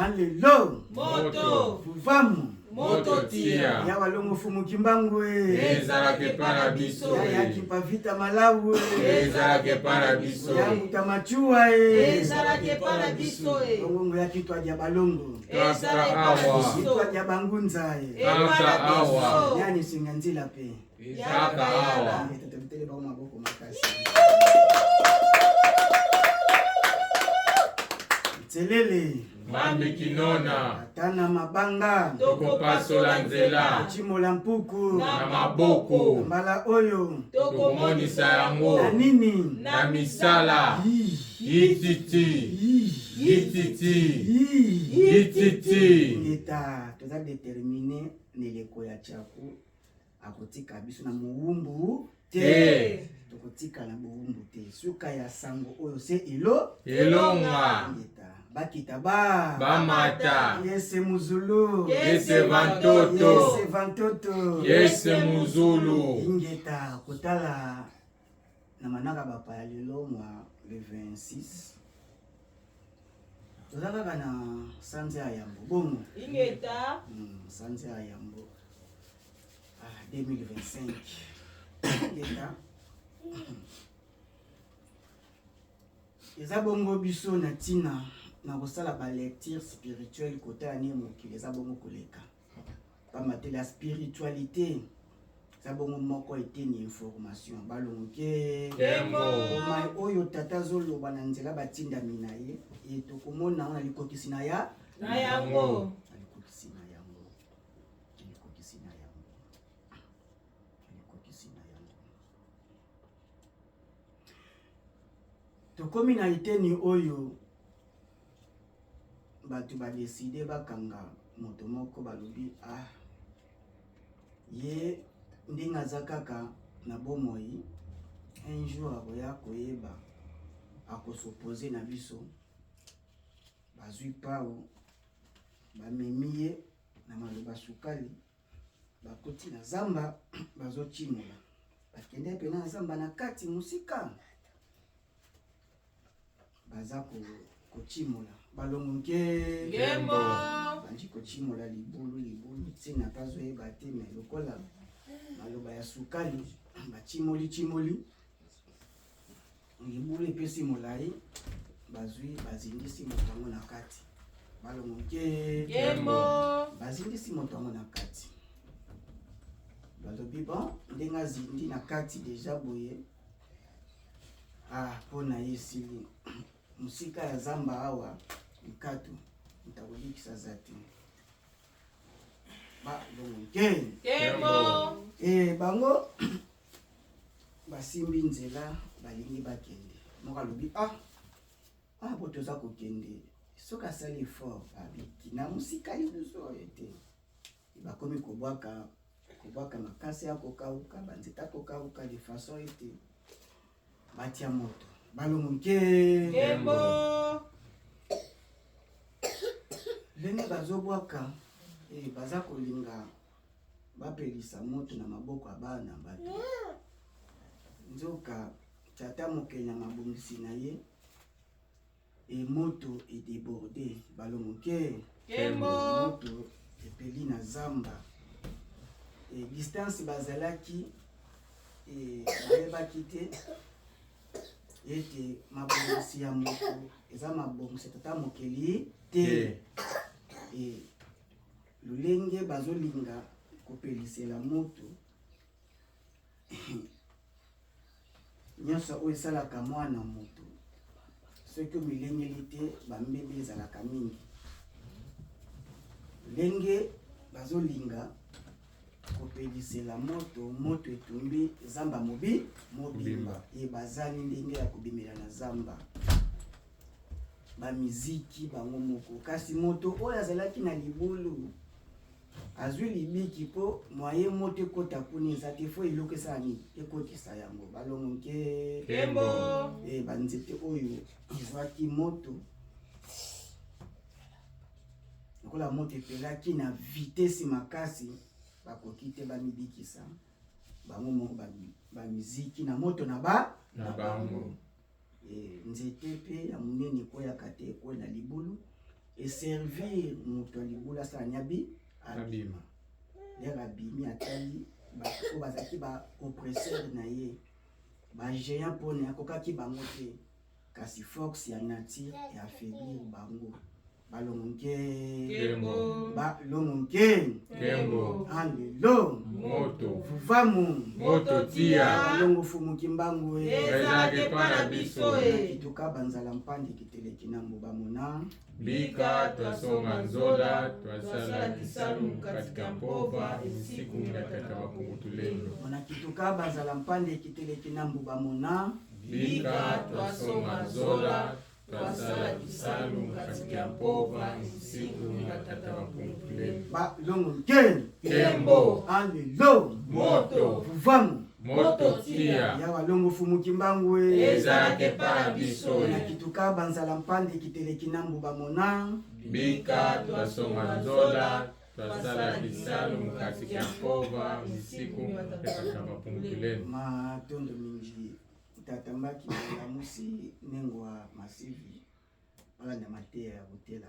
Malelo moto Vuvamu moto tia ya walongo fumu kimbangwe ezalake pana biso ya kipavita malawe ezalake pana biso ya mutamachua ezalake pana biso longo ya kitwa dia balongo ezalake pana biso kitwa dia bangunza kaka awa yani singanzila pe kaka awa tetetele ba maboko makasi Tselele Mambi kinona Atana mabanga Toko pasola nzela Chimola mpuku Na maboko Mbala oyo Toko monisa yango Na nini Na misala Ititi Ititi Ngeta Toza determine Neleko ya chaku Akotika biso na muumbu Te Tokotika na muumbu te Suka ya sango oyo se ilo Elonga Ngeta Bakita ba Bamata Yese muzulu Yese vantoto Yese vantoto Yese muzulu Ingeta kotala na manaka bapa ya lelo mwa le 26 Tozaka kana sanze ya yambo bongo Ingeta sanze ya yambo 2025 Ingeta Eza bongo biso na tina na kosala ba lecture spirituelle kota ya mokili eza bongo koleka pamba la spiritualité eza bongo moko eteni information balonge mai oyo tata zoloba na nzela batindami na ye tokomona na likokisi na ya na yango likokisi na yango likokisi na yango likokisi na yango tokomi na eteni oyo batu ba décider bakanga moto moko balobi ye ndinga za kaka na bomoi un jour akoya koyeba akosoposer na biso bazwi pao bamemi ye na maloba sukali bakoti na zamba bazotimola bakende pena na zamba na kati musika baza kochimola balongo ngembo banji kochimola libulu tina tazoyeba te me lokola maloba ya sukali chimoli libulu epesi molai bazwi bazindisi moto yango na kati balongo ngembo bazindisi moto yango na kati balobi bon ndenge azindi na kati deja boye mpona ye esili musika ya zamba awa mkato mtakolikisa zati balongo ngembo bango basimbi nzela balingi bakende moko alobi po toza kokende soki asali effort abiki na musika libuso oyo te bakomi kobwaka makasi ya kokauka banzeta kokauka de façon ete batia moto balongo ngembo lenge bazobwaka baza kolinga bapelisa moto na maboko ya bana bato nzoka tata mokenya mabongisi na ye moto edéborde balongo ngembo moto epeli na zamba distance bazalaki bayebaki te ete mabongisi ya moto eza mabongisi tata mokeli te lolenge bazolinga kopelisela moto nyonso oyo esalaka mwana moto soki milengeli te bambebe ezalaka mingi lolenge bazolinga kopelisela moto etumbi zamba mobimba bazali ndenge ya kobimela na zamba bamiziki bango moko kasi moto oyo azalaki na libulu azwi libiki po mwaye moto ekota kuni eza te fo eloko esani ekotisa yango balongo ngembo banzete oyo ezwaki moto lokola moto epelaki na vitesi makasi bakoki te bamibikisa bango moko bamiziki na moto na bango nzete pe ya monene ekoyaka te ekoyi na libulu eservir moto libula sa nyabi abima lera abimi atali bato bazaki ba oppresseur na ye ba géant pone akokaki bango te kasi force ya nature et affaiblir bango balongonke Kembo. balongonke Kembo. alelo Moto. vuvamu Moto tia. balongo fumuki mbangu Ezalaki mpa na biso e. kituka banzala mpande kiteleki na mboba mona Bika twasonga nzola twasala kisalu katika mpova usiku na tata bakungutulendo. mona kituka banzala mpande kiteleki na mboba mona Bika twasonga nzola twasala kisalu katika mpova usiku na tata bakungutulendo. balongonke Kembo. alelo Moto. vuvamu Moto tia. ya walongo fumuki mbangu Ezalaki mpa na biso na e. kituka banzala mpande kiteleki na mboba mona Bika twasonga nzola twasala kisalu katika mpova usiku katika mapunguleni. matondo mingi tatambaki lamusi nengwa masivi balanda mateya ya botela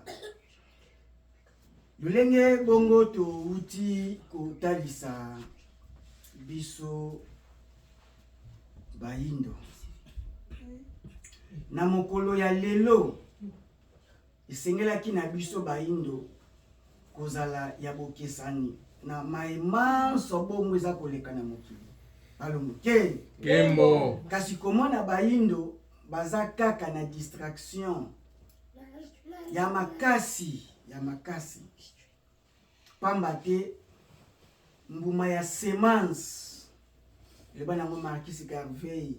lolenge bongo touti kotalisa biso bayindo na mokolo ya lelo esengelaki na biso bayindo kozala ya bokesani na maemanso bongo eza koleka na mokili balongoke Kembo. kasi komona bayindo baza kaka na distraction ya makasi pamba te mbuma ya semence leba nango Marquis Garvey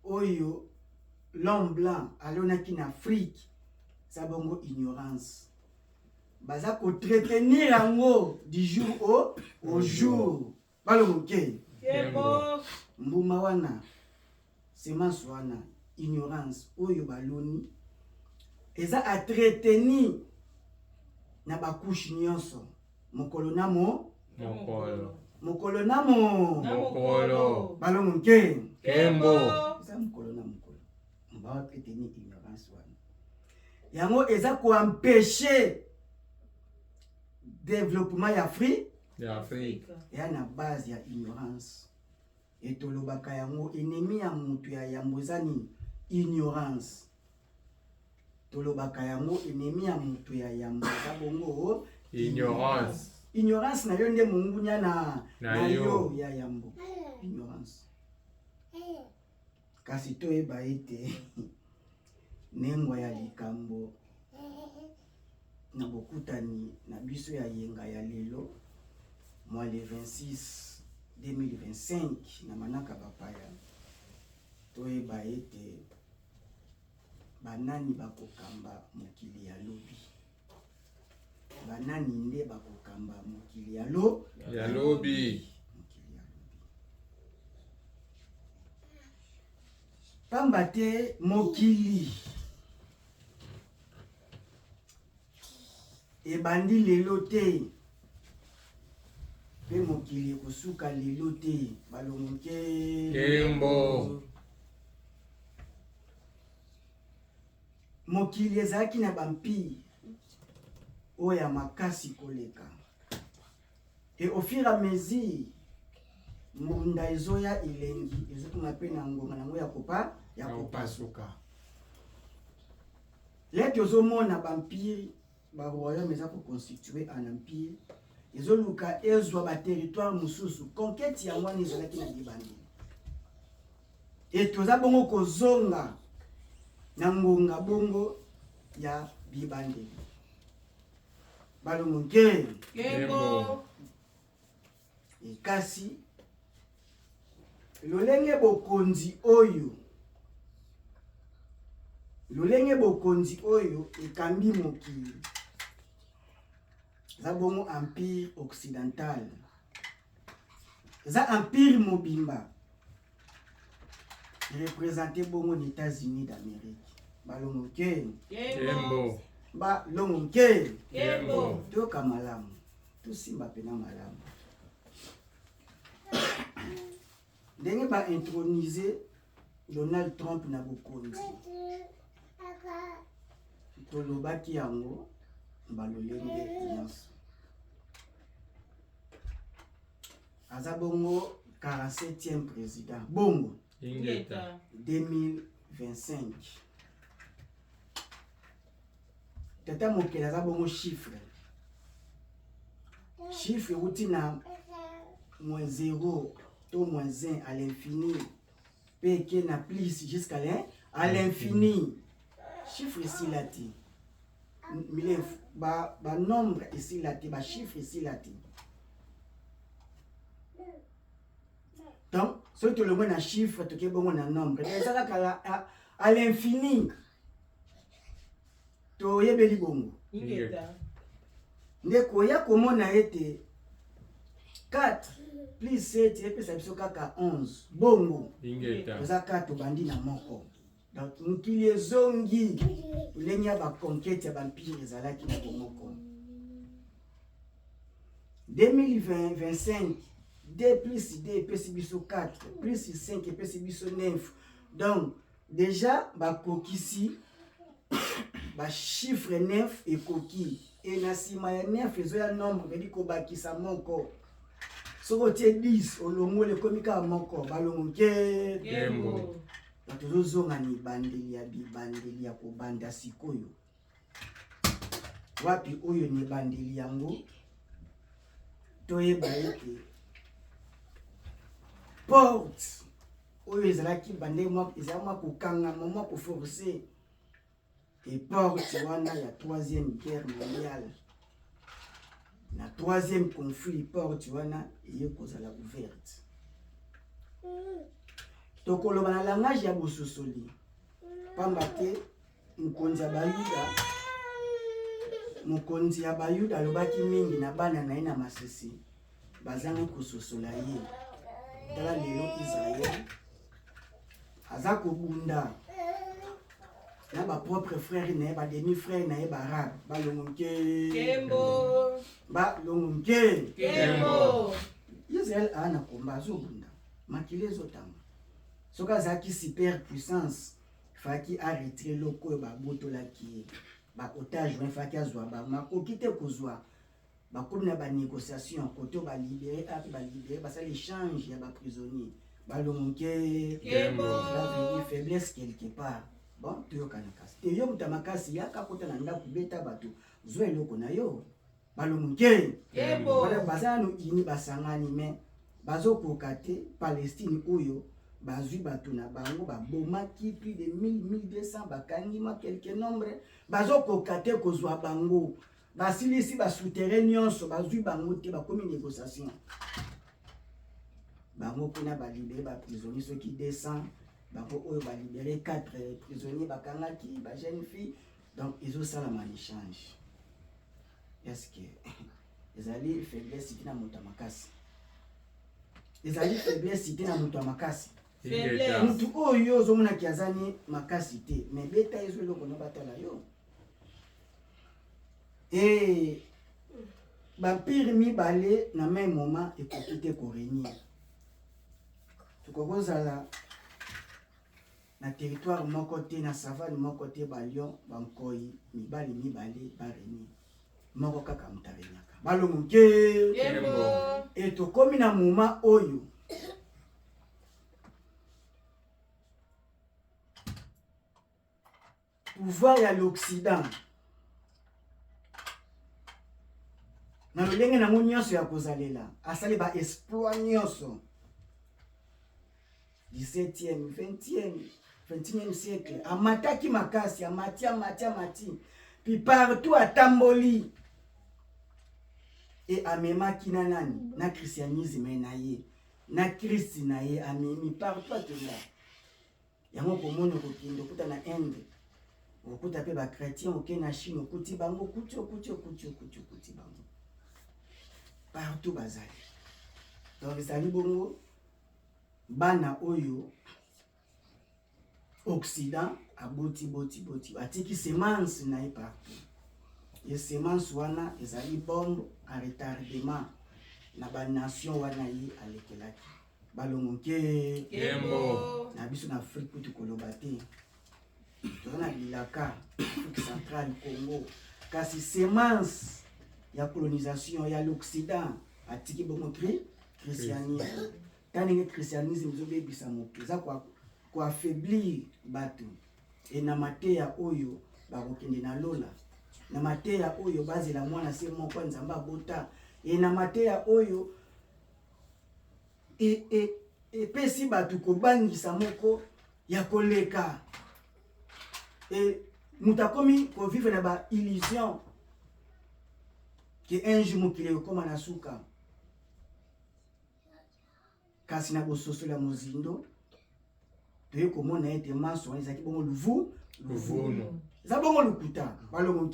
oyo l'homme blanc alonaki na Afrique za bongo ignorance baza kotretenir yango du jour au jour balongoke Kembo. mbuma wana semence wana ignorance oyo baloni eza atreteni na bakushe nyonso mokolo namo Mokolo. mokolo namo Na Mokolo. balongoke Kembo. eza mokolo na mokolo mbawa treteni ignorance wana yango eza koampeshe développement ya Afrique Ya Afrika. eya na base ya ignorance etolobaka yango ennemi ya moto ya yambo eza nini ignorance tolobaka yango ennemi ya moto ya yambo eza bongo Ignorance. ignorance na yo nde mongunya na yo ya yambo ignorance kasi toyeba ete nengwa ya likambo na bokutani na biso ya yenga ya lelo mois le 26 2025 na manaka bapaya toyeba ete banani bakokamba mokili ya lobi banani nde bakokamba mokili ya Ya lobi. mokili ya lobi pamba te mokili ebandi lelo te mpe mokili ekosuka lelo te balongoke Kembo. mokili ezalaki na bampire oyo ya makasi koleka e au fur et à mesure mbunda ezoya elengi ezokoma mpe na ngonga nango ya kopasuka lete ozomona bampire baroyaume eza koconstitue en empire ezoluka ezwa baterritoire mosusu conquête yango wana ezalaki na libandeli e toza bongo kozonga na ngonga bongo ya bibandeli balongoke Kembo. kasi lolenge bokonzi oyo ekambi mokili eza bongo empire occidental eza empire mobimba représente bongo na États-Unis d'Amérique balongoke Kembo. balongoke Kembo. toyoka malamu tosimba pena malamu ndenge baintronize Donald Trump na bokonzi tolobaki yango balolenge nyonso. Aza bongo 47e président. Bongo. Ingeta. 2025. Tata mokele aza bongo chiffre. Chiffre outi na -0 to -1 à l'infini. Peke na plus jusqu'à l'infini. Chiffre ici là ti. Ba nombre ici là ti, ba chiffre ici là ti. Donc, ce que le moins un chiffre, tu es bon un nombre. Et ça à l'infini. Tu es beli bongo. Ingeta. Ndeko ya comment na été 4 plus 7 et puis ça biso kaka 11. Bongo. Ingeta. Oza 4 bandi na moko. Donc mukili ezongi. Ulenya ba conquête ya vampire ezalaki na bomoko. 2025 2 plus 2 epesi biso 4 plus 5 epesi biso 9. Donc déjà bakokisi ba chiffre 9 ekoki et na sima ya 9 ezoya nombre vedi kobakisa moko soko tie 10 olongo lekomi kaka moko balongo nke Kembo. tozozonga ni bandeli ya bibandeli ya kobanda sikoyo wapi oyo ni bandeli yango toyeba ete porte oyo ezalaki bande mwa ezala mwa kokanga mwa koforce et porte wana ya 3e guerre mondiale na 3e conflit porte wana eye kozala ouverte tokoloba na langage ya bososoli pamba te mokonzi ya bayuda alobaki mingi na bana na ye na masisi bazangi kososola ye. Tala lelo Israël aza kobunda na ba propre frère na ye ba demi frère na ye ba arabe balongonke Kembo. balongonke Kembo. Israël ana komba azobunda makili ezotanga soki azalaki super puissance faki arrêter loko oyo babotolaki ba otage wana faki azwa bamakoki te kozwa bakomi na banégociation koto balibere ape balibere basala échange ya baprisonnier balongoke Kembo. la faiblesse quelque part. Bon toyokana kasi te yo muta makasi yaka kota na ndako beta bato zwa eloko na yo balongoke Kembo. wala bazala no ini basangani me bazokoka te Palestine oyo bazwi bato na bango babomaki plus de 1200 bakangima quelque nombre bazokoka te kozwa bango basilisi basouterrain nyonso bazwi bango te bakomi négociation bango mpona balibere baprisonnier soki 200 bango oyo balibere 4 prisonnier bakangaki bajeune fille donc ezosalama na échange. Est-ce que ezali faiblesse ite na moto ya makasi ezali faiblesse ite na moto ya makasi Faiblesse. mutu oyo ozomonaki azani makasi te me beta ezo eloko na batala yo e bampire mibale na même moment ekoki te korégnir tokokozala na territoire moko te na savane moko te balion bankoi mibale mibale barégnir moko kaka moto aregnaka balongoke Kembo. e tokomi na moment oyo pouvoir ya l'Occident na lolenge nango nyonso ya kozalela asali ba exploit nyonso 17e 20e 21e siècle amataki makasi amati puis partout atamboli et amemaki na nani na christianisme na ye na Christ na ye amemi partout akenda yango komona kokende okuta na Inde okuta pe ba chrétien oke na Chine okuti bango okuti bango partout bazali. Donc ezali bongo bana oyo Occident aboti atiki semence na ye partout et semence wana ezali bombe en retardement na ba nation wana ye alekelaki balongoke Kembo. na biso na Afrique kutu koloba te toza na bilaka Afrique centrale Congo kasi semence ya colonisation ya l'Occident atiki bongo christianisme tani christianisme zobebisa moke za kwa affaiblir bato et na mateya oyo bakokende na lola na mateya oyo bazela mwana se moko nzambe abota et na mateya oyo epesi bato kobangisa moko ya koleka et mutakomi kovivre na ba illusion que un jour mokili ekoma na suka kasi na bososo ya mozindo toye komona ete maso wana ezalaki bongo luvuno eza bongo lukuta balongo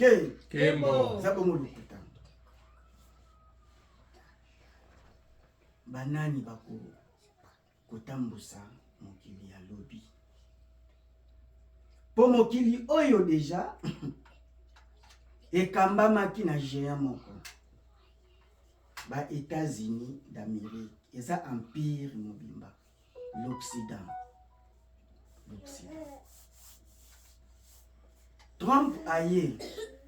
Kembo. eza bongo lukuta banani bako kotambusa mokili ya lobi po mokili oyo deja ekambamaki na géant moko ba États-Unis d'Amérique eza empire mobimba l'Occident. Trump aye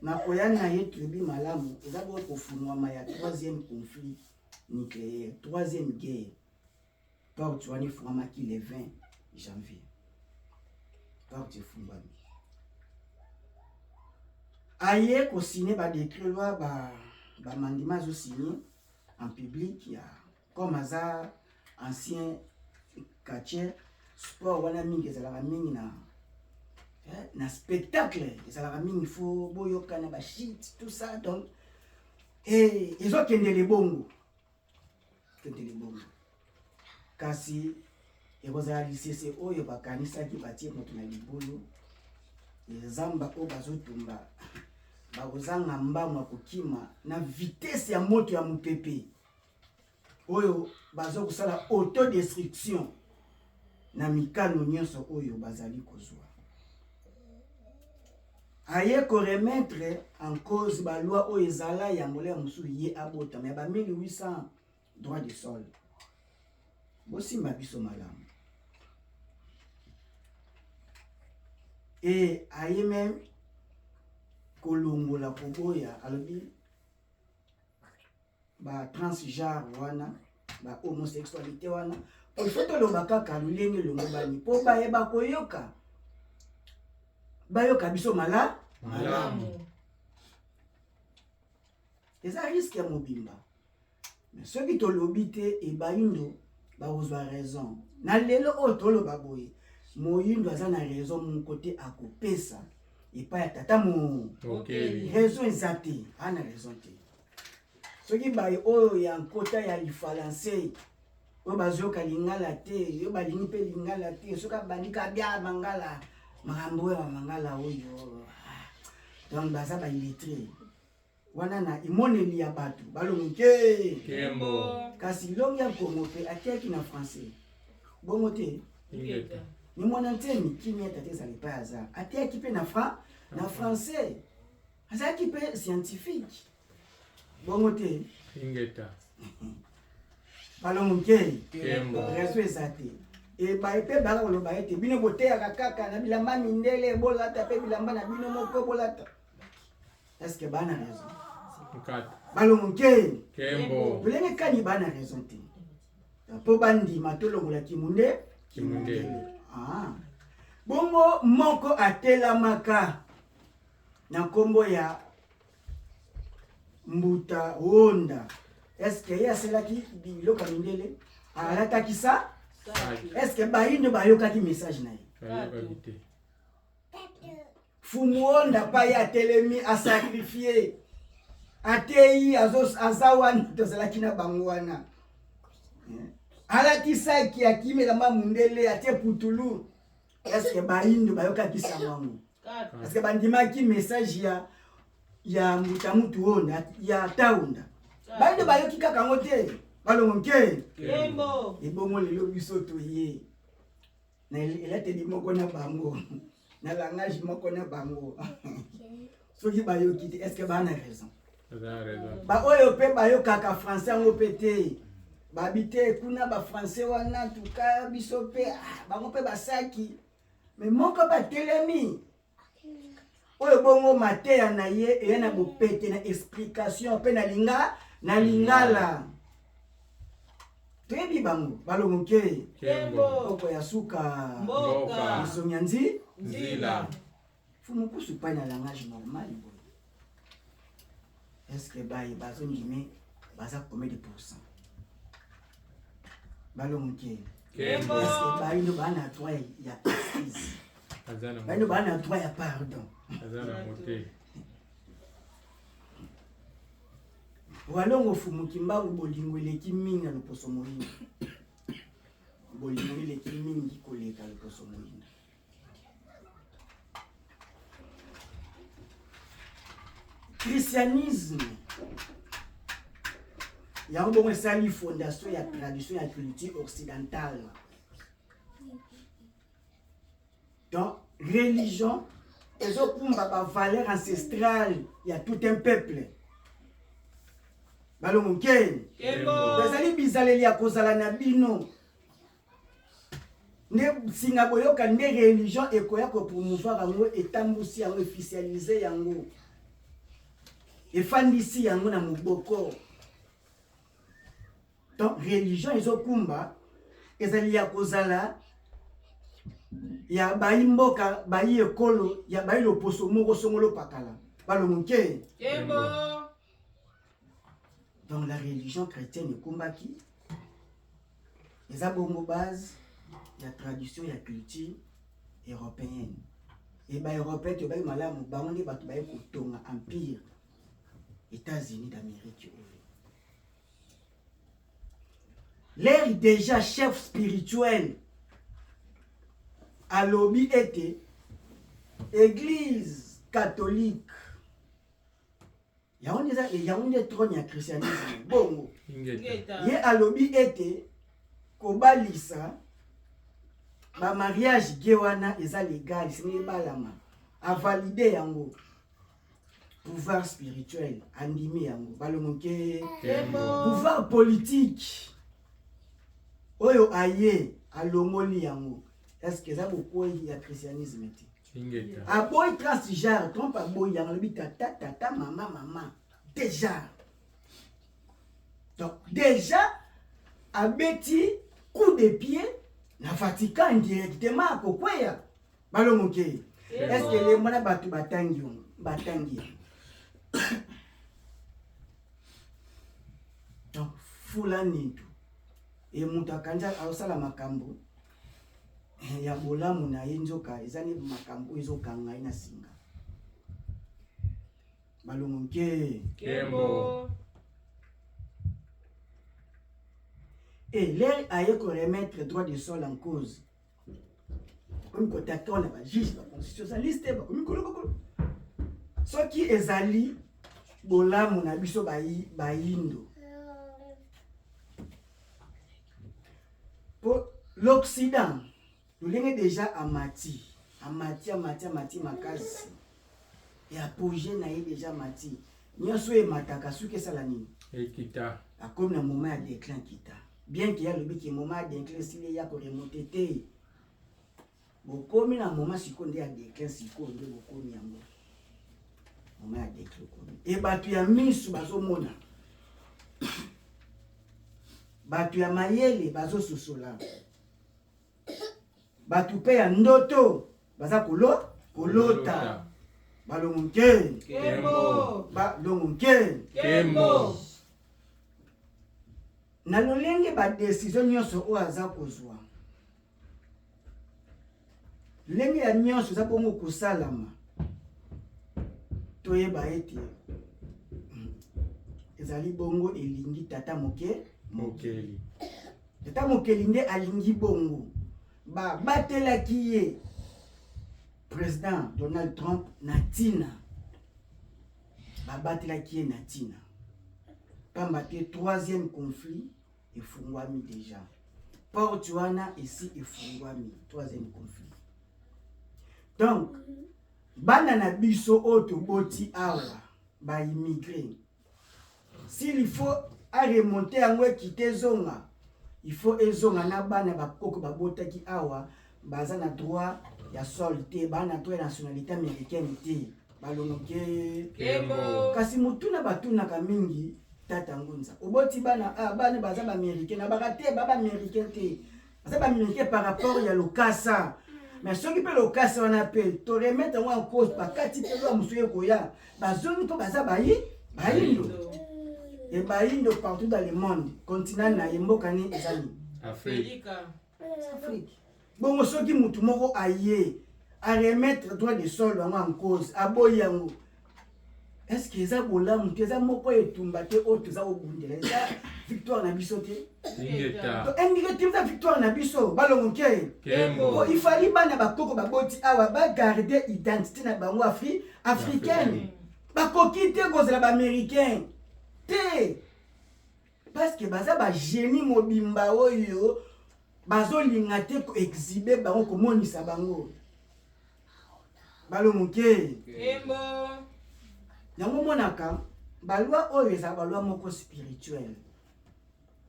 na koyani na ye tribu malamu eza bo kofungwama ya 3e conflit nucléaire 3e guerre porte wani fungwamaki le 20 janvier porte efungwami aye kosine badécret loi bamandima azosine en public ya comme aza ancien catcher sport wana mingi ezalaka mingi na spectacle ezalaka mingi fo boyokana bashit tout ça donc ezokendele bongo kasi ekozala lisese oyo bakanisaki batie moto na libulu ezamba oyo bazotumba bakozanga mbamu ya kokima na vitesse ya moto ya mopepe oyo bazokosala autodestruction na mikano nyonso oyo bazali kozwa aye koremettre en cause baloi oyo ezala ya molaya mosusu ye abotama ya ba 1800 droit de sol bosimba biso malamu et aye même kolongola koboya alobi ba transgenre wana ba homosexualité wana il toloba kaka lolenge longo bani po bayeba koyoka bayoka biso malamu eza risque ya mobimba mais soki tolobi te ebayindo bakozwa raison na lelo oyo toloba boye moyindo aza na raison moko te akopesa epai ya tata raison eza te ana raison te soki baye oyo ya nkota ya lifalanse oyo bazoyoka lingala te oyo balingi mpe lingala te soki abandika bia mangala makambo oyo bamangala oyo donc baza baillettré wana na imoneli ya bato balongoke Kembo. kasi longi ya kongo mpe atiaki na français bongo te ni mwana ntemi kimi ata te ezala epai aza atiaki mpe na français azalaki mpe scientifique bongo te balongoke reso eza te ebaye mpe baka koloba ete bino boteyaka kaka na bilamba mindele bolata mpe bilamba na bino moko bolata eske bana raison balongoke tolenge kani bana raison te mpo bandima tolongola kimundele bongo moko atelamaka na nkombo ya Mbuta Honda eske ye aselaki biloko ya mindele alataki sa eske bayindo bayokaki message na ye Fumu Honda pa ye atelemi asakrifie ateyi aza wana tozalaki na bango wana alatisaki akimelamba mundele atie putulu eske bayindo bayokaki sango eske bandimaki message ya Mbuta Mutu Honda ya Taunda bayindo bayoki kaka ngo te balongoke ebongo lelo biso toye na elateli moko na bango na langage moko na bango soki bayoki te eske bana raison ba oyo pe bayokaka français yango pe te babite kuna ba français wana tuka biso pe bango pe basaki mais moko batelemi oyo bongo mateya na ye eya na bopete na explication pe na lingala toyebi bango balongoke oko ya suka Mboka. misongia Nzila. fumu kusu pa na langage normal boy est-ce que baye bazondime baza combien de pourcent balongoke Kembo. est-ce que baye no bana droit ya excuse baye no bana droit ya pardon Azana mote. walongo fumuki mbangu bolingo eleki mingi na loposo moyinda bolingo eleki mingi koleka loposo moyinda christianisme yango bongo esali fondation ya tradition ya culture occidentale donc religion ezokumba bavaleur ancestrale ya tout un peuple balongoke bazali bizaleli ya kozala na bino nde singa boyoka nde religion ekoya kopromouvoir yango etambusi yango officialize yango efandisi yango na moboko donc religion ezokumba ezali ya kozala ya bayi mboka bayi ekolo ya bayi loposo moko songolo pakala balongoke donc la religion chrétienne ekumbaki eza bongo base ya tradition ya culture européenne et ba européen to bayi malamu bango nde bato bayi kotonga empire États-Unis d'Amérique oyo l'air déjà chef spirituel alobi ete église catholique yango nde trône ya christianisme bongo ye alobi ete kobalisa bamariage ge wana eza légal sini ebalama avalide yango pouvoir spirituel andimi yango balongoke pouvoir politique oyo aye alongoli yango est-ce que eza bokwei ya christianisme te aboyi transgenre trompe aboyi yango alobi tata mama déjà donc déjà abeti coup de pied na Vatican directement akokweya balongoke est-ce que le mwana bato batangi donc fulani tu e mutu akanja aosala makambo ya bolamu na ye nzoka ezali makambo ezokanga ye na singa balongoke et l'air aye ko remettre droit de sol en cause comme contacter on a ba juge ba constitutionnaliste ba comme koloko soki ezali bolamu na biso bayindo pour l'Occident lolenge déjà amati makasi et apogée na ye déjà mati nyonso emataka suki esala nini ekita akomi na moment ya déclin kita bien que ya lobi ki moment ya déclin sile ya koremonte te bokomi na moment sikoyo nde ya déclin sikoyo nde bokomi yango moment ya déclin komi e bato ya misu bazomona bato ya mayele bazososola bato pe ya ndoto baza kolota balongoke na lolenge badesizio nyonso oyo aza kozwa lolenge ya nyonso eza bongo kosalama toyeba ete ezali bongo elingi tata mokeli tata mokeli nde alingi bongo babatelaki ye président Donald Trump na ntina babatelaki ye na ntina pamba te troisième conflit efungwami déjà porte wana esi efungwami troisième conflit donc bana na biso oyo toboti awa baimmigré s'il faut aremonte yango ekite ezonga il faut ezonga na bana bakoko babotaki awa baza na droit ya sol te bana na droit ya nationalité américaine te balongoke Kembo. kasi mutuna batunaka mingi tata Ngunza oboti bana bana baza ba américain na bakate ba américain te baza ba américain par rapport ya lokasa mais soki pe lokasa wana pe to remettre en cause bakati pe lo musuye koya bazoni to baza bayindo et bayindo partout dans le monde continent na yemboka ni ezali Afrique. Bon soki mutu moko aye à remettre droit de sol en cause aboyi yango. Est-ce que ça bola mutu eza moko etumba te oto za obundela eza victoire na biso te Ingeta. to engike timza victoire na biso balongoke Kembo. il fallait bana bakoko baboti awa ba garder identité na bango africaine bakoki te kozala ba américain te parce que baza ba génie mobimba oyo bazolinga te ko exhiber bango komonisa bango balongoke Kembo. yango monaka balwa oyo eza balwa moko spirituel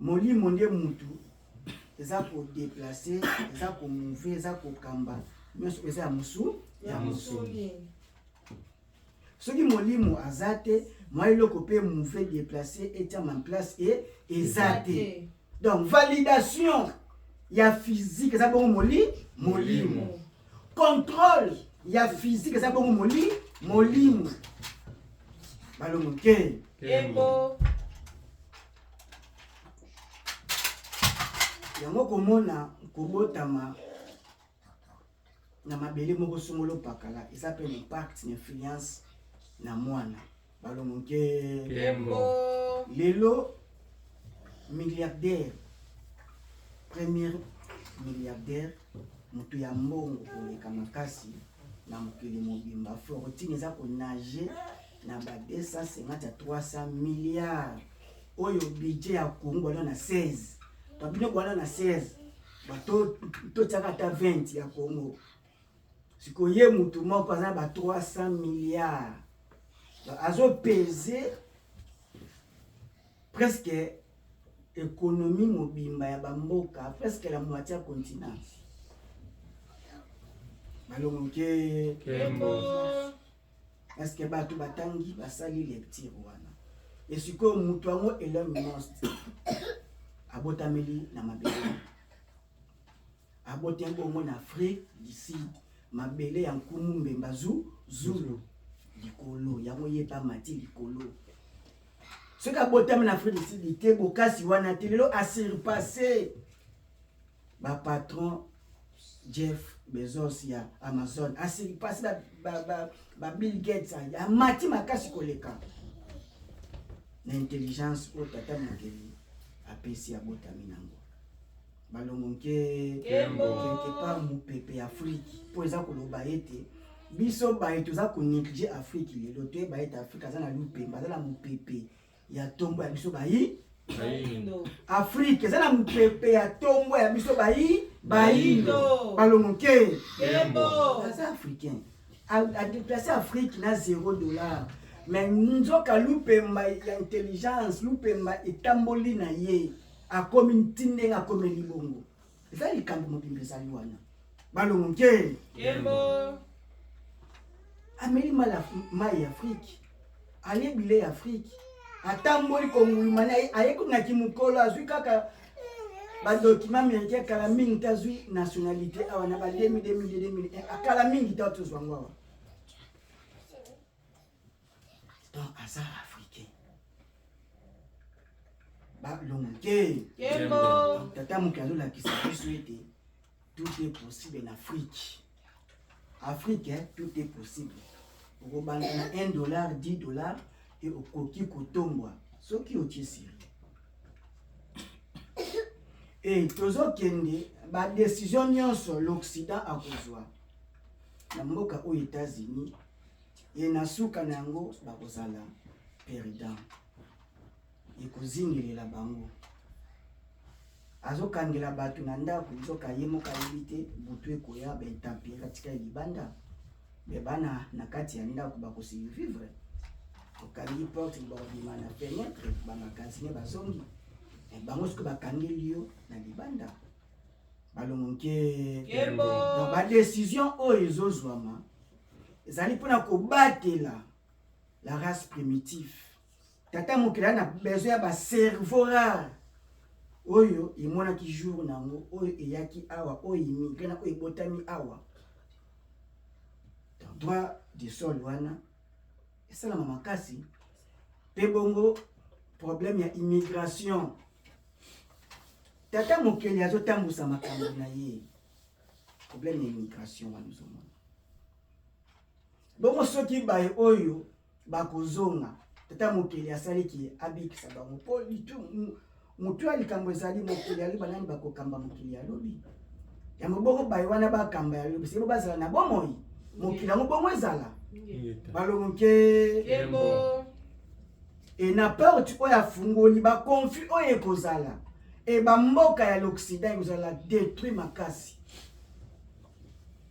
molimo nde mutu eza ko déplacer eza ko move eza ko kamba nyonso eza ya musu soki molimo aza te mwa eloko mpe move déplacer etiama en place e eza te donc validation ya physique eza bongo molimo contrôle ya physique eza bongo molimo balongoke Kembo. yango komona kobotama na mabele moko songolo pakala eza pe impact na influence na mwana balongoke Kembo. lelo milliardaire premier milliardaire mutu ya mbongo koleka makasi na mokili mobimba Florentine eza konage na ba 250 à 300 milliards oyo budget ya Congo na 16 tabino bwana na 16 bato to tsaka ta 20 ya Congo sikoye mutu moko aza ba 300 milliards azo peser presque économie mobimba ya bamboka presque la moitié ya continent balongoke Kembo. est-ce que bato batangi basali lecture wana et sikoyo mutu yango Elon Musk abotameli na mabele abote bongo na Afrique du Sud mabele ya nkumu mbemba zulu likolo yango yeba mati likolo soki abotami na Afrique du Sud te bokasi wana te lelo asurpasse bapatron Jeff Bezos ya Amazon asurpasse ba Bill Gates ya mati makasi koleka na intelligence o tata mokeli apesi ya botami nango balongoke quelque part mupepe Afrique po eza koloba ete biso baye toza konéglige Afrique lelo toyeba ete Afrique aza na lupemba aza na mupepe ya tombo ya biso Bayindo. Afrique eza na mupepe ya tombo ya biso bayindo balongoke Kembo. aza africain a déplacer Afrique na $0 mais nzoka lupemba ya intelligence lupemba etamboli na ye akomi ntinde akomi libongo eza likambo mobimba ezali wana balongoke Kembo. ameli mai ya Afrique alebile ya Afrique atamboli konguluma na ayekongaki mokolo azwi kaka badocument américain kala mingi te azwi nationalité awa na ba 2000 akala mingi te tozwa ngo awa donc aza africain balongoke Kembo. tata moki azolakisa biso ete tout est possible en Afrique. Afrique, hein, tout est possible. Au banda na $1, $10 et au koki kotombwa. Ce qui est ici. Et tozo kende ba décision nyonso l'Occident a kozwa. Na mboka aux États-Unis et na suka nango ba kozala perdant. Et kozingelela bango. Azokangela bato na ndako nzoka ye moka yebite butu ekoya bentampie katika libanda bebana na kati ya ndako bakosurvivre okangi porte bakobima na fenêtre bamakansine bazongi bango soki bakangeli yo na libanda balongoke Kembo. donc badécision oyo ezozwama ezali mpona kobatela la race primitive. Tata mokili na besoin ya bacerveau rare oyo emonaki jour nango oyo eyaki awa oyo imigre na oyo ebotami awa dans droit du sol wana esalama makasi mpe bongo problème ya immigration. Tata mokili azotambusa makambo na ye problème ya immigration wana ozomona bongo soki baye oyo bakozonga tata mokili asaliki abikisa bango mpo mutu ya likambo ezali mokili ali banani bakokamba mokili alobi yango bongo baye wana bakamba yalobi sebo bazala na bomoi mokili yango bongo ezala balongoke e na porte oyo afungoli bakonflit oyo ekozala e bamboka ya l'Occident ekozala détruit makasi.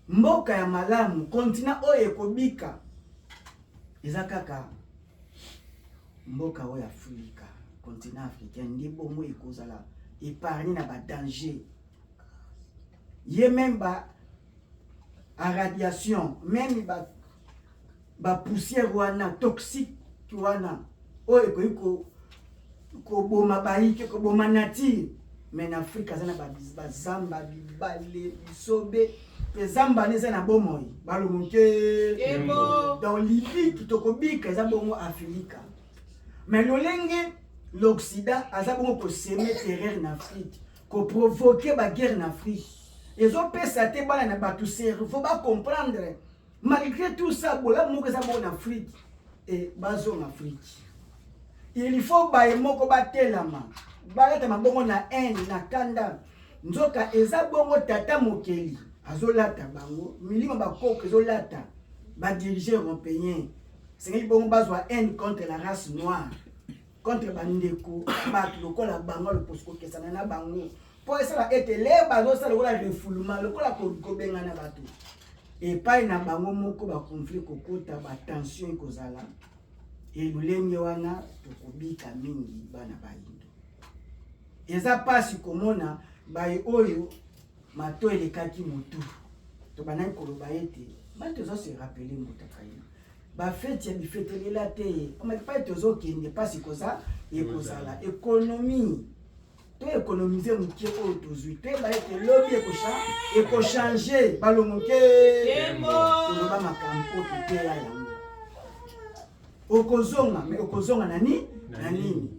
Mboka ya malamu kontina oyo ekobika eza kaka mboka oyo Afrika, continent africain ndi bongo ekozala épargné na ba danger. Ye même ba radiation, même ba poussière wana toxique wana oyo ekoiko ko boma baike ko boma nature mais na Afrika zana ba zamba bibale bisobe pe zamba neza na bomoi balumuke dans Libye kitokobika eza bongo Afrika mais lolenge l'Occident aza bongo ko semer terreur na Afrique ko provoquer ba guerre na Afrique ezo pesa te bana na batu cerveau ba comprendre malgré tout ça bola moko eza bongo na Afrique et bazo en Afrique. Il faut baye moko batelama balata mabongo na haine na kanda nzoka eza bongo tata mokeli azolata bango milima bakoko ezolata ba dirigeants européens c'est bongo bazwa haine contre la race noire contre bandeko bato lokola bango le posko kesana na bango po esala ete le bazosala lokola refoulement lokola kobengana bato epai na bango moko ba conflit kokota ba tension ekozala et lolenge wana tokobika mingi bana bayindo eza pasi komona baye oyo mato elekaki motu to banani koloba ete bato ezose rappeler motakayina bafeti ya bifetelela te omaki ete ozokende pasi koza ekozala économie to économiser mokie oyo tozwi te baete lobi ekochange balongoke toloba makambo toteya yango okozonga mais okozonga nani na nini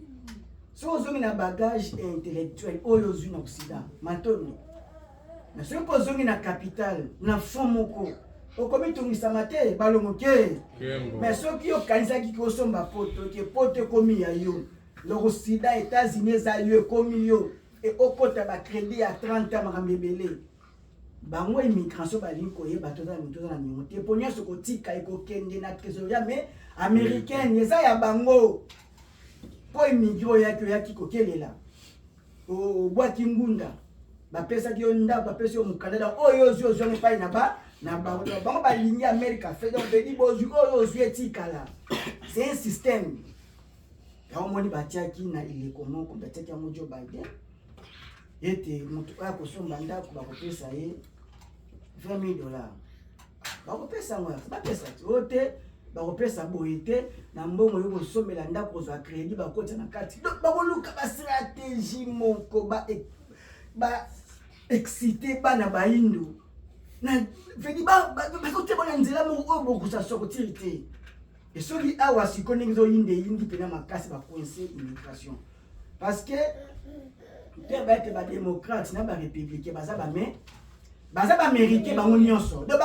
so ozongi na bagage intellectuel oyo ozwi na Occident matomi na soki ozongi na capital na fond moko okomitungisama te balongoke mais soki okanisaki kosomba poto ke poto ekomi ya yo l'Occident États-Unis eza yo ekomi yo e okota bacrédit ya 30 ans makambo ebele bango immigration balingi koyeba toza na mingo te po nyonso kotika ekokende na trésorerie mais américaine eza ya bango po immigre oyaki kokelela obwaki ngunda bapesaki yo ndako bapesi yo mokandada oyo ozwi ozwangi epai na bango balingi Amerika fe donc bedi bozwi oyo ozwi etikala c'est un système yango moni batiaki na ileko moko batiaki yango Joe Biden ete moto oyo akosomba ndako bakopesa ye $20,000 bakopesa yango bapesa ti oyo te bakopesa boye te na mbongo yo kosomela ndako kozwa crédit bakotya na kati donc bakoluka bastratégie moko excité bana bayindo na vedi bakote bona nzela moko oyo bokusa sortir te et soki awa siko ndenge ezoyinde mpena makasi bacoince immigration parce que te baete badémocrate na barépublicain baza baaméricain bango nyonso donc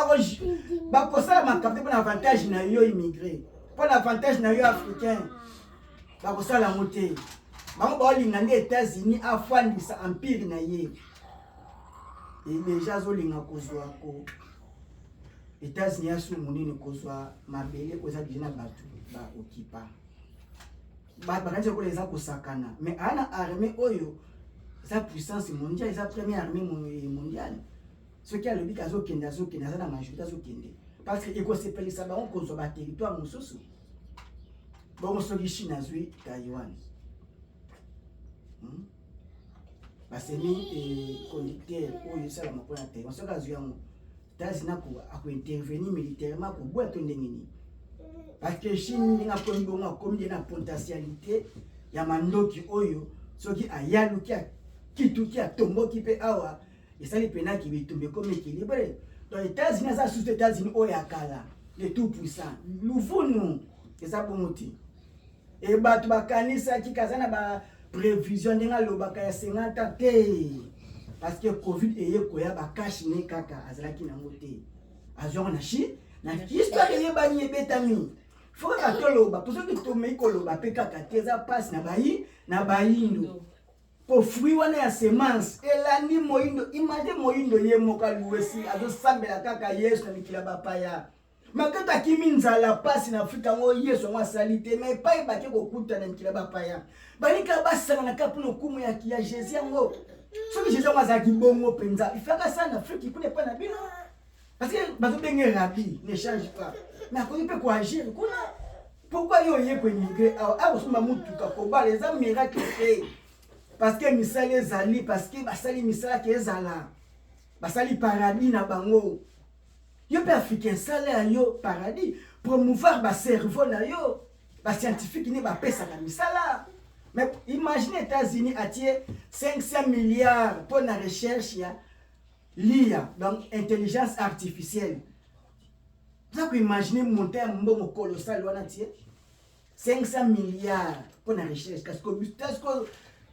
bakosala makambo te mpona avantage na yo immigré mpona avantage na yo africain bakosala yango te bango baolinga nde États-Unis afandisa empire na ye deja azolinga kozwa ko États-Unis asumu nini kozwa mabele koza deja na bato baokipa bakanisi kola eza kosakana mais ana armée oyo eza puissance mondiale eza première armée mondiale soki alobi azokende aza na majorité azokende parce que ekosepelisa bango kozwa baterritoire mosusu bongo soki Chine azwi Taïwan basemi conducteur oyo esalama mpona Taïwan soki azwi yango États-Unis a intervenir militairement pour boire ton dengeni. Parce que Chine n'a pas comme une potentialité, il y a mandoki oyo, ce qui a yalu qui a kitu qui a tombo qui peut avoir, et ça les pena qui va tomber comme équilibré. Donc les États-Unis, ça sous les États-Unis oyakala, les tout puissants. Nous voulons, c'est ça pour nous. Et bah tu vas kanisa qui kazana ba prévision de la lobaka ya 50 ans. Parce que Covid est koya ba cash ne kaka azalaki na moté. Azor na chi na histoire ye bani betami. Faut que to loba pour ceux qui tombe ko loba pe kaka teza passe na bayindo. Pour fruit wana ya semence elani moindo image moindo ye moka luwesi azo sambela kaka Yesu na mikila bapaya. Makata kiminza la passe na Afrika ngo Yesu ngwa salite mais pas ibaki kokuta na mikila bapaya. Balika basanga na kapuno kumu ya Jésus ngo. Ce que Jésus a dit, bon, il fait ça en Afrique, il ne connaît pas la Bible. Parce que les rabis ne changent pas. Mais à quoi il peut quoi agir? Pourquoi il y a des immigrés? Les hommes miracles faits. Parce que misal les alliés, parce que basali misal qui est là. Basali paradis na bango. Yo pe africain salaire yo paradis promouvoir ba cerveau na yo. Ba scientifique ni ba pesa na misala. Mais imaginez les États-Unis attirent 500 milliards pour la recherche, l'IA, donc intelligence artificielle. Vous avez imaginé monter un bon colossal, 500 milliards pour la recherche. Parce que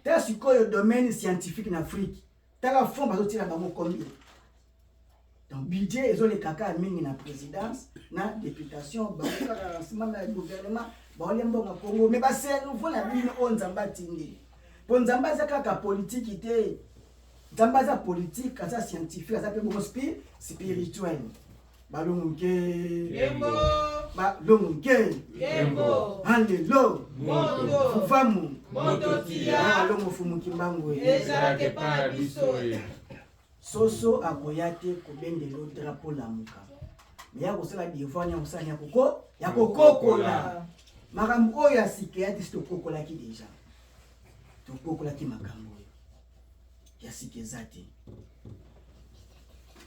c'est le domaine scientifique en Afrique. T'as la fond, parce que tu as combien. Donc, budget, ils ont les caca à la présidence, la députation, le gouvernement. Mais c'est nous voulons la Nzamba tindi. Pour Nzamba zaka politique était Nzamba za politique, ça scientifique, ça peut beaucoup spirituel. Balonge. Yembo. Balonge. Yembo. Handelo. Mondo. Fufamu. Mondo tia. Balongo fumu kimbango. Ezake pa biso. Soso akoyate kobendelo drapeau la muka. Mais ya kosala divania osanya koko ya kokokola. Makambo oyo asike ya tisto kokola ki deja. To kokola ki makambo oyo. Ya sike zate.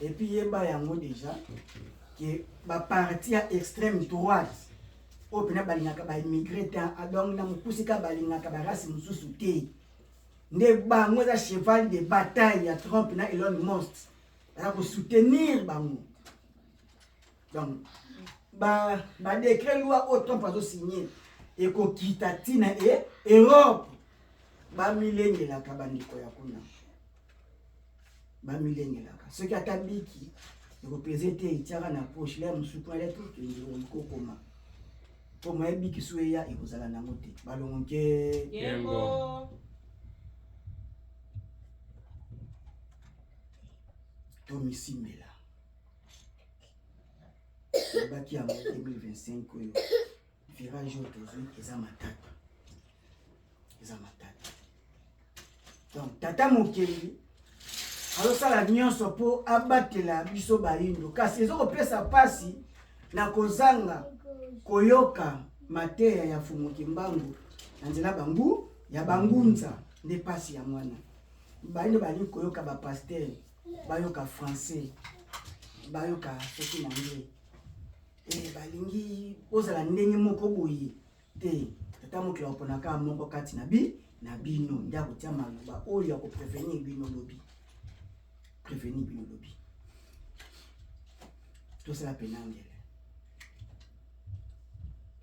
Et puis yeba yango deja que ba parti à extrême droite o pena balingaka ba immigré ta donc na mukusika balingaka ba race mususu te. Ne bango za cheval de bataille ya Trump na Elon Musk. Ba ko soutenir bango. Donc ba décret loi au Trump a signé et ko kitatina et Europe ba milenge la kabandiko ya kuna ba milenge la ce qui atabiki représenter itara na poche là musuku ala tout ko koma pour moi biki suya ikozala na mote balonke Yembo. Tomi Simela baki en 2025 virage autour eza matata donc tata mokeli alosala nyonso po abatela biso bayindo kasi ezokopesa pasi na kozanga koyoka mateya ya fumuki mbangu na nzela bangu ya bangunza nde pasi ya mwana bayindo balingi koyoka bapaster bayoka français bayoka soki na nge balingi ozala ndenge moko boye te tata mokili akoponaka moko kati na bino nde akotia maloba oyo akoprevenir bino lobi tosala pena ngele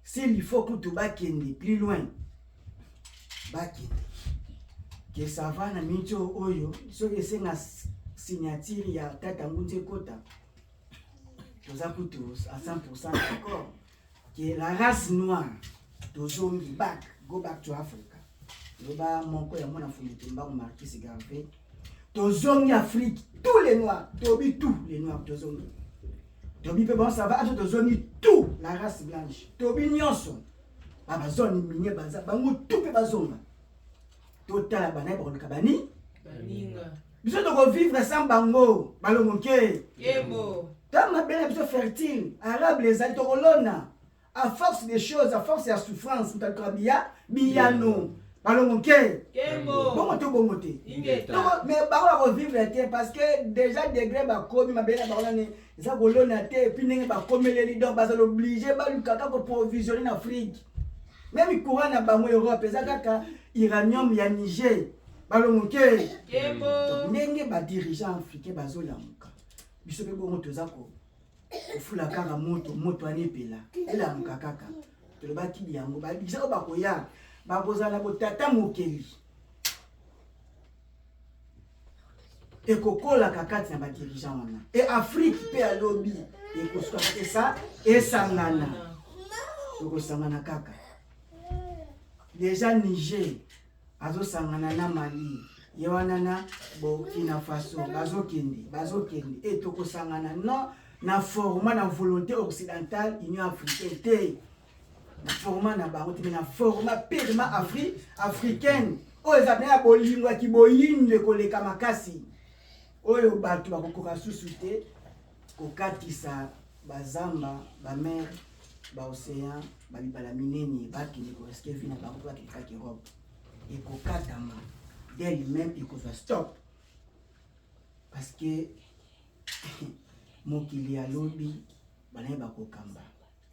s'il faut que tu bakende plus loin bakende que ça va na mincho oyo soki esenga signature ya tata ngunze kota toza kutu à 100% d'accord que la race noire tozongi go back to Africa loba moko ya mona fumutimba Marquis Garvey tozongi Afrique tous les noirs tobi tous les noirs tozongi tobi pe bon ça va ato tozongi tout la race blanche tobi nyonso ba zone minye baza bango tout pe bazonga totala bana ba kolika bani Baninga. biso to vivre sans bango balongoke Yembo. tant ma belle biso fertile arabe les altorolona à force des choses à force de la souffrance ntakabia biyano balongoke Kembo. bongo to bongo te Ingeta. donc mais bango revivre te parce que déjà degré bakomi mabele na bango ne eza kolona te et puis ndenge bakomeleli donc bazali obligé balukaka koprovisionner na Afrique même courant na bango Europe eza kaka uranium ya Niger balongoke Kembo. ndenge badirigeant africain bazolamuka biso mpe bongo toza kofula kaka moto anepela elamuka kaka tolobaki yango babisa oyo bakoya bakozala botata mokeli ekokolaka kati na badirigeant wana e Afrique mpe alobi ekosukaka te sa esangana ekosangana kaka déjà Niger azosangana na Mali ye wana na Burkina Faso bazokende e tokosangana non na format na volonté occidentale Union africaine te na format na bango te na format purement africaine oyo eza na bolingo ki boyinde koleka makasi oyo bato bakokoka susu te kokatisa bazamba bamer baocéan balibala minene bakende koreske vi na bango bakendekaki Europe ekokatama dès lui-même ekozwa stop parce que mokili ya lobi banaye bakokamba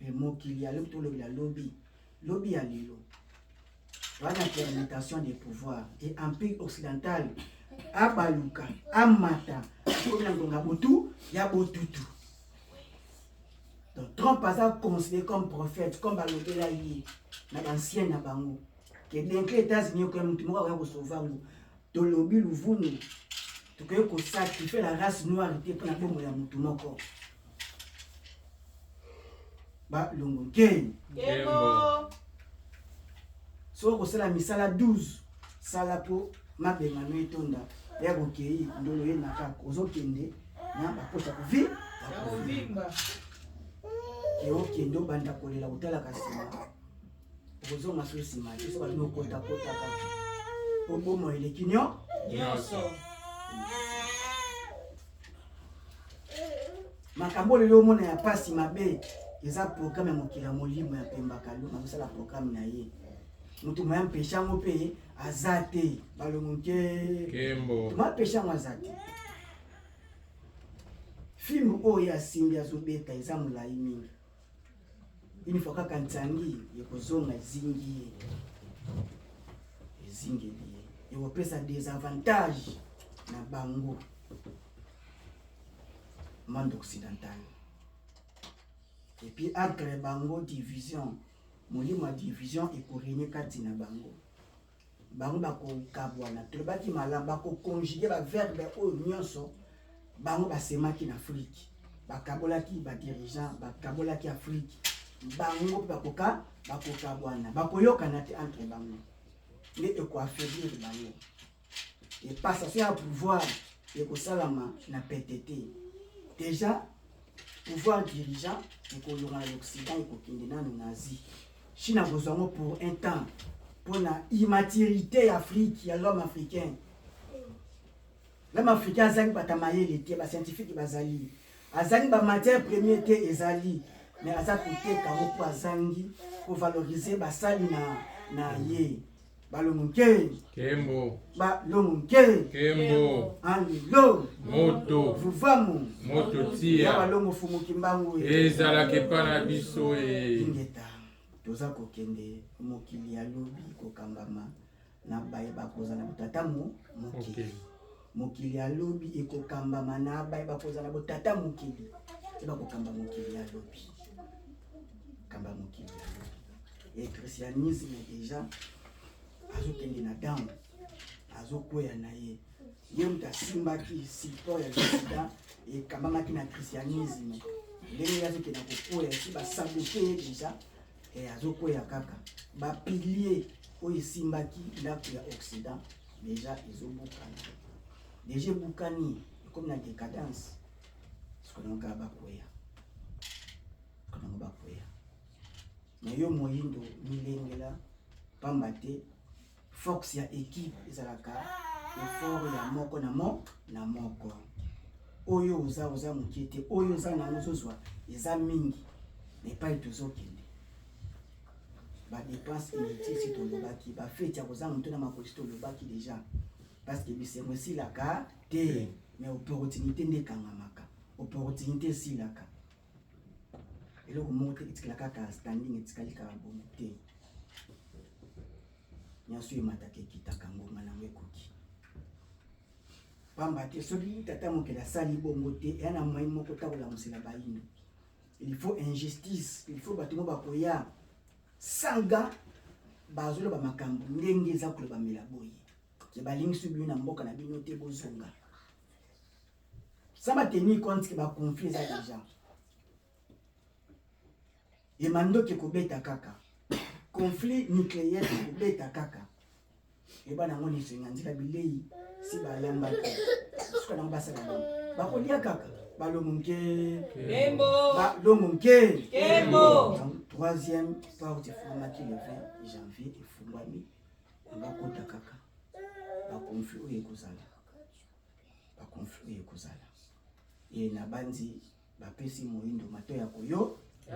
e mokili ya lobi tolobela lobi ya lelo wana permutation des pouvoirs et empire occidental abaluka amata komina ngonga botu ya botutu donc Trump aza considéré comme prophète comme balobela ye na bancien na bango ke denke États-Unis okoya mutu moko akoya kosauva ngo tolobi luvunu tokoki kosacrifier la race noire te mpona bombo ya mutu moko balongoke Kembo. soki kosala misala 12 sala mpo mabengano etonda ya kokei ndolo ye na kaka ozokende na baposa Kovimba. ke okende obanda kolela kotalaka nsima okozonga so nsima te so balingi okotakota kaka obomo eleki Nyonso. makambo lelo omona ya pasi mabe eza programme ya mokili ya molimo ya pembakalu nakosala programme na ye moto moya mpesha yango mpe aza te balongoke Kembo. toma mpesha yango aza te filme oyo asimbi azobeta eza molai mingi une fois kaka ntangi ekozonga ezingi ye ezingeli ye ekopesa désavantage na bango monde occidental et puis entre bango division molimo ya division ekorenye kati na bango bango bakokabwana tolobaki malamu bakoconjuge baverbe oyo nyonso bango basemaki na Afrique bakabolaki badirigeant bakabolaki Afrique bango mpe bakokabwana bakoyokana te entre bango nde ekoaffaiblir bango epassation ya pouvoir ekosalama na pete te déjà pouvoir dirigeant ekolonga na l'Occident ekokende nano na Asie Chine akozwa yango pour un temps mpona immaturité ya Afrique ya l'homme africain. L'homme africain azangi bata mayele te bascientifique bazali azangi bamatière première te ezali mais aza koteka ngo mpo azangi kovalorize basali na ye balongoke Kembo. balongoke Kembo. anlilo Moto. vuvamu Moto ya tia. balongo fumuki mbangu Ezalaki epa na biso e. ingeta toza kokende mokili ya lobi kokambama na baye bakozala botata mokili Okay. mokili ya lobi ekokambama na baye bakozala botata mokili ebakokamba mokili ya lobi kamba mokili ya lobi et christianisme déjà azokende na damu azokwea na ye ye mutu asimbaki support ya sida ekambamaki na christianisme ndenge azokenda kokwea esi basabote ye déjà azokwea kaka bapilier oyo esimbaki ndako ya occident déjà ezobukana déjà ebukani ekomi na décadence sikonango bakwea na yo moyindo milengela pamba te force ya équipe ezalaka effort ya moko na moko oyo oza mokie te oyo oza nango ozozwa eza mingi na epai tozokende ba dépense inutile si tolobaki ba fête ya kozanga mutu na makosi tolobaki déjà parce que bisengo esilaka te mais opportunité nde ekangamaka opportunité esilaka eloko moko te etikala kaka standing etikali kaka bongo te nyonso emataka ekitaka ngonga nango ekoki pamba te soki tata mokili asali bongo te eya na moyen moko takolamusela bayindo il faut injustice il faut bato mo bakoya sanga bazoloba makambo ndenge eza koloba mela boye ke balingisi bino na mboka na bino te bozonga sama tenir compte ke baconflit eza déjà emandoki ekobeta kaka conflit nucléaire ekobeta kaka eba nango nisenga nzika bilei si balamba te suka nango basala bongo bakolia kaka balongo nke balongo nke troisième part efungwamaki le 20 janvier efungwami bakota kaka baconflit oyo ekozala ye na banzi bapesi moyindo mato ya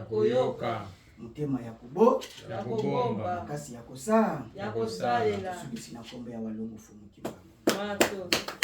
koyoka motema ya kubomba kasi ya kosalela ya kosalela soki sina kombo ya walongo fumuki mato